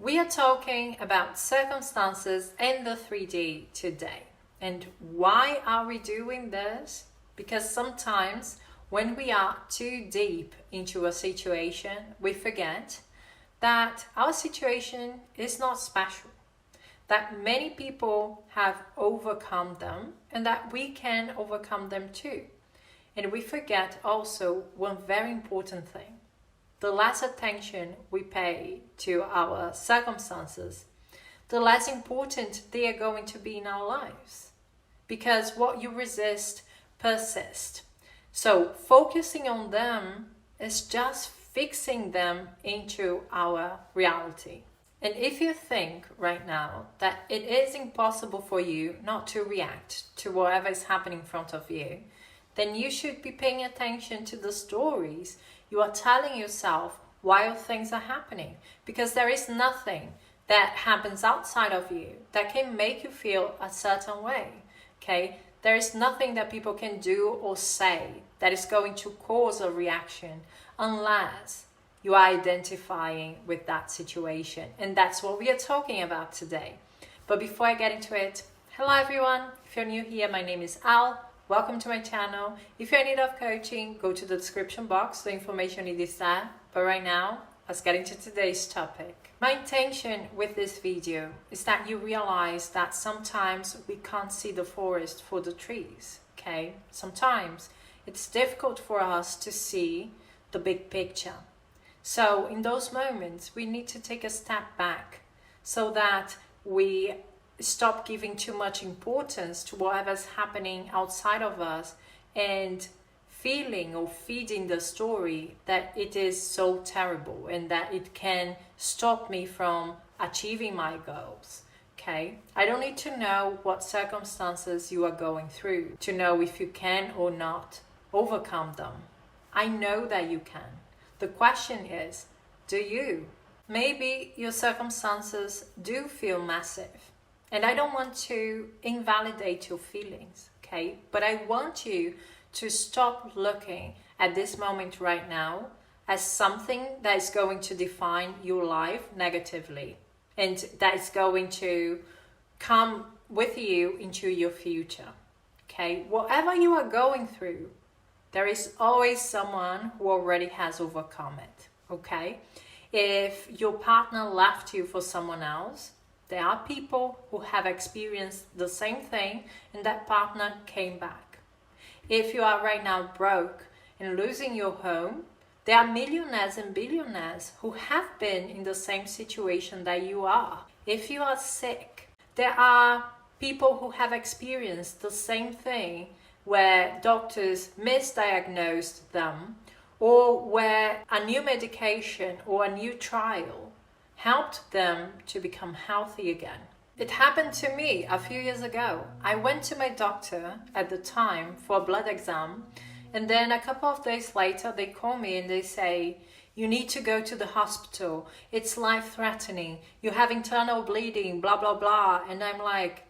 We are talking about circumstances in the 3D today. And why are we doing this? Because sometimes when we are too deep into a situation, we forget that our situation is not special, that many people have overcome them and that we can overcome them too. And we forget also one very important thing. The less attention we pay to our circumstances, the less important they are going to be in our lives. Because what you resist persists. So focusing on them is just fixing them into our reality. And if you think right now that it is impossible for you not to react to whatever is happening in front of you, then you should be paying attention to the stories you are telling yourself while things are happening. Because there is nothing that happens outside of you that can make you feel a certain way. Okay? There is nothing that people can do or say that is going to cause a reaction unless you are identifying with that situation. And that's what we are talking about today. But before I get into it, hello everyone. If you're new here, my name is Al. Welcome to my channel. If you're in need of coaching, go to the description box. The information is there. But right now, let's get into today's topic. My intention with this video is that you realize that sometimes we can't see the forest for the trees, okay? Sometimes it's difficult for us to see the big picture. So in those moments, we need to take a step back so that we stop giving too much importance to whatever's happening outside of us and feeling or feeding the story that it is so terrible and that it can stop me from achieving my goals. Okay? I don't need to know what circumstances you are going through to know if you can or not overcome them. I know that you can. The question is, do you? Maybe your circumstances do feel massive. And I don't want to invalidate your feelings, okay? But I want you to stop looking at this moment right now as something that is going to define your life negatively and that is going to come with you into your future, okay? Whatever you are going through, there is always someone who already has overcome it, okay? If your partner left you for someone else, there are people who have experienced the same thing and that partner came back. If you are right now broke and losing your home, there are millionaires and billionaires who have been in the same situation that you are. If you are sick, there are people who have experienced the same thing where doctors misdiagnosed them or where a new medication or a new trial helped them to become healthy again. It happened to me a few years ago. I went to my doctor at the time for a blood exam, and then a couple of days later they call me and they say, you need to go to the hospital. It's life-threatening. You have internal bleeding, blah, blah, blah. And I'm like,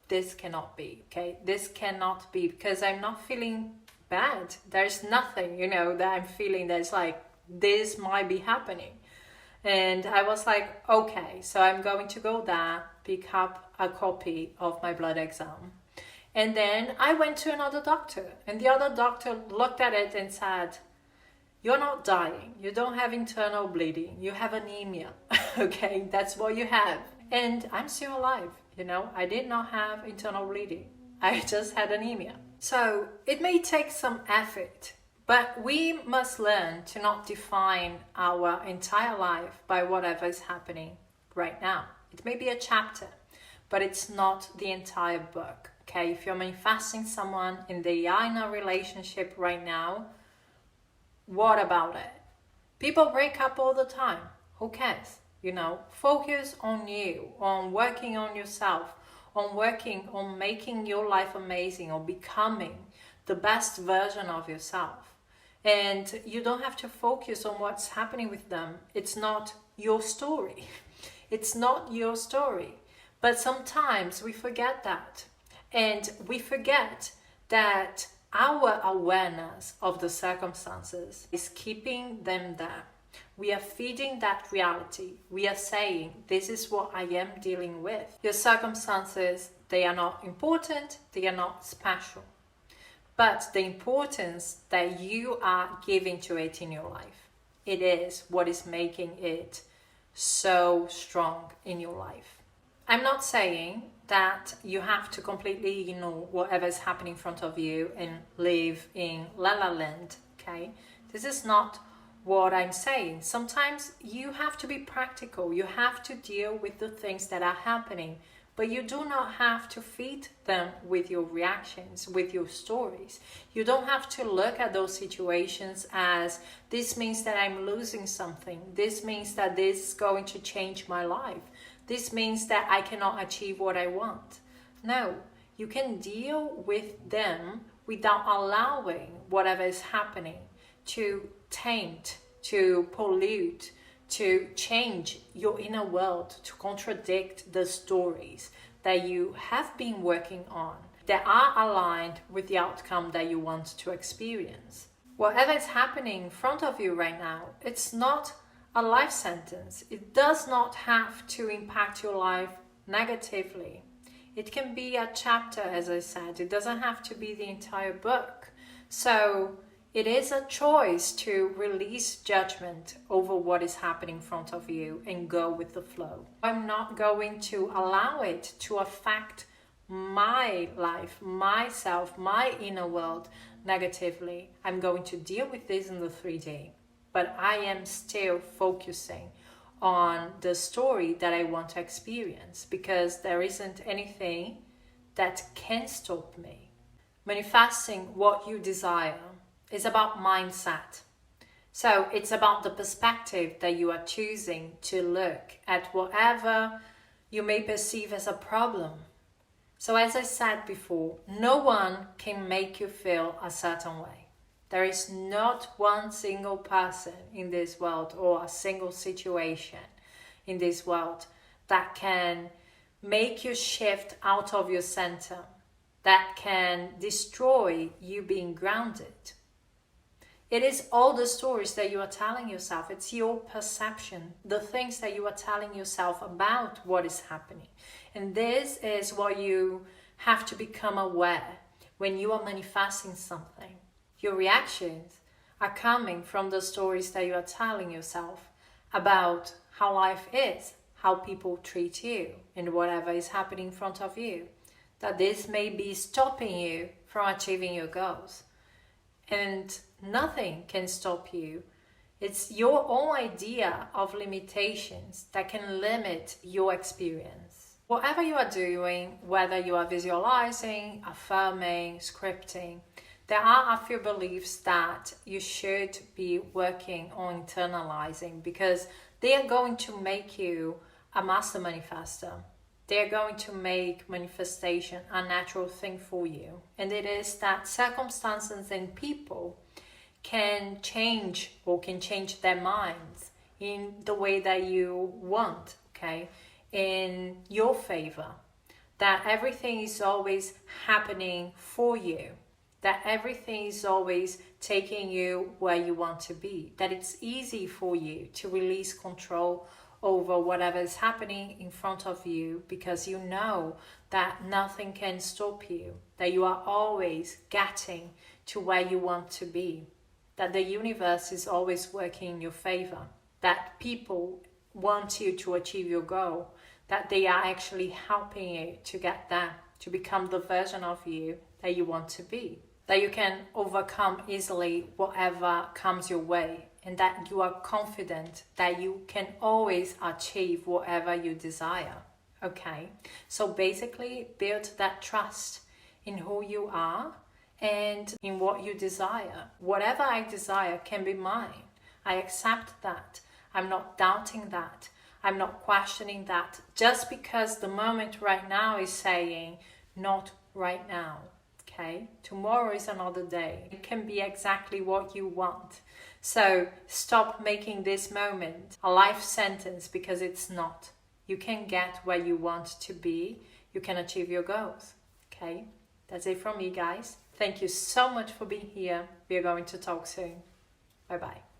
this cannot be, okay? This cannot be because I'm not feeling bad. There's nothing, that I'm feeling that's like, this might be happening. And I was like, okay, so I'm going to go there, pick up a copy of my blood exam. And then I went to another doctor, and the other doctor looked at it and said, you're not dying. You don't have internal bleeding. You have anemia. Okay, that's what you have. And I'm still alive, I did not have internal bleeding. I just had anemia. So it may take some effort, but we must learn to not define our entire life by whatever is happening right now. It may be a chapter, but it's not the entire book, okay? If you're manifesting someone and they are in a relationship right now, what about it? People break up all the time. Who cares? Focus on you, on working on yourself, on working on making your life amazing or becoming the best version of yourself. And you don't have to focus on what's happening with them. It's not your story. It's not your story. But sometimes we forget that. And we forget that our awareness of the circumstances is keeping them there. We are feeding that reality. We are saying, this is what I am dealing with. Your circumstances, they are not important, they are not special. But the importance that you are giving to it in your life, it is what is making it so strong in your life. I'm not saying that you have to completely ignore whatever is happening in front of you and live in la la land, okay? This is not what I'm saying. Sometimes you have to be practical. You have to deal with the things that are happening, but you do not have to feed them with your reactions, with your stories. You don't have to look at those situations as, this means that I'm losing something. This means that this is going to change my life. This means that I cannot achieve what I want. No, you can deal with them without allowing whatever is happening to taint, to pollute, to change your inner world, to contradict the stories that you have been working on that are aligned with the outcome that you want to experience. Whatever is happening in front of you right now, it's not a life sentence. It does not have to impact your life negatively. It can be a chapter, as I said. It doesn't have to be the entire book. So it is a choice to release judgment over what is happening in front of you and go with the flow. I'm not going to allow it to affect my life, myself, my inner world negatively. I'm going to deal with this in the 3D. But I am still focusing on the story that I want to experience, because there isn't anything that can stop me. Manifesting what you desire is about mindset. So it's about the perspective that you are choosing to look at whatever you may perceive as a problem. So as I said before, no one can make you feel a certain way. There is not one single person in this world or a single situation in this world that can make you shift out of your center, that can destroy you being grounded. It is all the stories that you are telling yourself. It's your perception, the things that you are telling yourself about what is happening. And this is what you have to become aware when you are manifesting something. Your reactions are coming from the stories that you are telling yourself about how life is, how people treat you, and whatever is happening in front of you. That this may be stopping you from achieving your goals. And nothing can stop you. It's your own idea of limitations that can limit your experience. Whatever you are doing, whether you are visualizing, affirming, scripting, there are a few beliefs that you should be working on internalizing, because they are going to make you a master manifester. They are going to make manifestation a natural thing for you. And it is that circumstances and people can change or can change their minds in the way that you want, okay, in your favor. That everything is always happening for you. That everything is always taking you where you want to be. That it's easy for you to release control over whatever is happening in front of you, because you know that nothing can stop you. That you are always getting to where you want to be. That the universe is always working in your favor. That people want you to achieve your goal. That they are actually helping you to get there, to become the version of you that you want to be. That you can overcome easily whatever comes your way, and that you are confident that you can always achieve whatever you desire. Okay, so basically build that trust in who you are and in what you desire. Whatever I desire can be mine. I accept that. I'm not doubting that. I'm not questioning that, just because the moment right now is saying not right now. Okay, tomorrow is another day. It can be exactly what you want. So stop making this moment a life sentence, because it's not. You can get where you want to be. You can achieve your goals. Okay, that's it from me, guys. Thank you so much for being here. We are going to talk soon. Bye bye.